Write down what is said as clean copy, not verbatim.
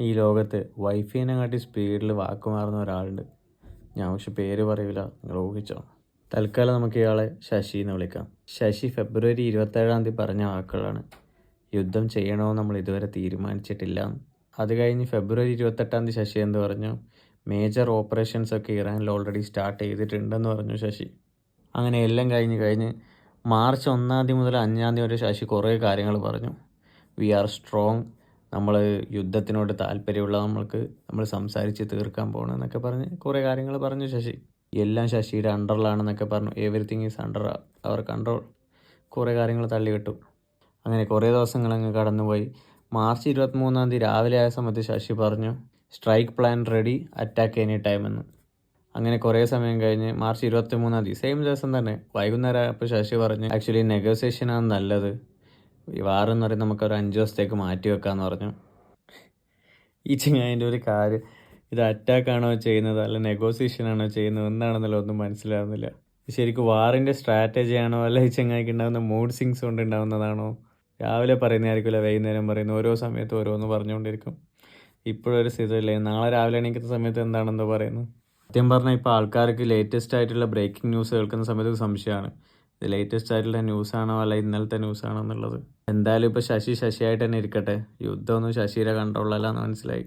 ഈ ലോകത്ത് വൈഫൈനെക്കാട്ടി സ്പീഡിൽ വാക്ക് മാറുന്ന ഒരാളുണ്ട്. ഞാൻ പക്ഷെ പേര് പറയൂല, നിങ്ങൾ ഊഹിച്ചോ. തൽക്കാലം നമുക്ക് ഇയാളെ ശശി എന്ന് വിളിക്കാം. ശശി ഫെബ്രുവരി 27 പറഞ്ഞ വാക്കുകളാണ്: യുദ്ധം ചെയ്യണോ നമ്മൾ ഇതുവരെ തീരുമാനിച്ചിട്ടില്ല. അത് കഴിഞ്ഞ് ഫെബ്രുവരി 28 ശശി എന്ത് പറഞ്ഞു? മേജർ ഓപ്പറേഷൻസ് ഒക്കെ ഇറാനിൽ ഓൾറെഡി സ്റ്റാർട്ട് ചെയ്തിട്ടുണ്ടെന്ന് പറഞ്ഞു ശശി. അങ്ങനെ എല്ലാം കഴിഞ്ഞ് മാർച്ച് 1 മുതൽ 5 വരെ ശശി കുറേ കാര്യങ്ങൾ പറഞ്ഞു. വി ആർ സ്ട്രോങ്, നമ്മൾ യുദ്ധത്തിനോട് താല്പര്യമുള്ള നമ്മൾ സംസാരിച്ച് തീർക്കാൻ പോകണമെന്നൊക്കെ പറഞ്ഞ് കുറേ കാര്യങ്ങൾ പറഞ്ഞു ശശി. എല്ലാം ശശിയുടെ അണ്ടറിലാണെന്നൊക്കെ പറഞ്ഞു. Everything is under our control. കുറേ കാര്യങ്ങൾ തള്ളിവിട്ടു. അങ്ങനെ കുറേ ദിവസങ്ങൾ അങ്ങ് കടന്നുപോയി. മാർച്ച് 23 രാവിലെ ആയ സമയത്ത് ശശി പറഞ്ഞു, strike plan ready, attack any time എന്ന്. അങ്ങനെ കുറേ സമയം കഴിഞ്ഞ് മാർച്ച് 23 സെയിം ദിവസം തന്നെ വൈകുന്നേരം ആയപ്പോൾ ശശി പറഞ്ഞു, ആക്ച്വലി നെഗോസിയേഷനാണ് നല്ലത്, ഈ വാറെന്ന് പറയുന്നത് നമുക്കൊരു 5 ദിവസത്തേക്ക് മാറ്റി വെക്കാമെന്ന് പറഞ്ഞു. ഈ ചങ്ങാതിൻ്റെ ഒരു കാര്യം, ഇത് അറ്റാക്കാണോ ചെയ്യുന്നത് അല്ല നെഗോസിയേഷനാണോ ചെയ്യുന്നത് എന്താണെന്നല്ല ഒന്നും മനസ്സിലാവുന്നില്ല. ശരിക്കും വാറിൻ്റെ സ്ട്രാറ്റജി ആണോ അല്ല ഈ ചങ്ങായിക്ക് ഉണ്ടാകുന്ന മൂഡ് സ്വിങ്സ് കൊണ്ട് ഉണ്ടാകുന്നതാണോ? രാവിലെ പറയുന്നതായിരിക്കില്ല, വൈകുന്നേരം പറയുന്നു, ഓരോ സമയത്ത് ഓരോന്ന് പറഞ്ഞുകൊണ്ടിരിക്കും. ഇപ്പോഴൊരു സ്ഥിതിയില്ലേ, നാളെ രാവിലെ എണീക്കുന്ന സമയത്ത് എന്താണെന്നോ പറയുന്നു. സത്യം പറഞ്ഞാൽ ഇപ്പോൾ ആൾക്കാർക്ക് ലേറ്റസ്റ്റ് ആയിട്ടുള്ള ബ്രേക്കിംഗ് ന്യൂസ് കേൾക്കുന്ന സമയത്ത് സംശയമാണ്, ഇത് ലേറ്റസ്റ്റ് ആയിട്ടുള്ള ന്യൂസാണോ അല്ല ഇന്നലത്തെ ന്യൂസാണോ എന്നുള്ളത്. എന്തായാലും ഇപ്പോൾ ശശിയായിട്ട് തന്നെ ഇരിക്കട്ടെ, യുദ്ധമൊന്നും ശശിയുടെ കൺട്രോളല്ല എന്ന് മനസ്സിലായി.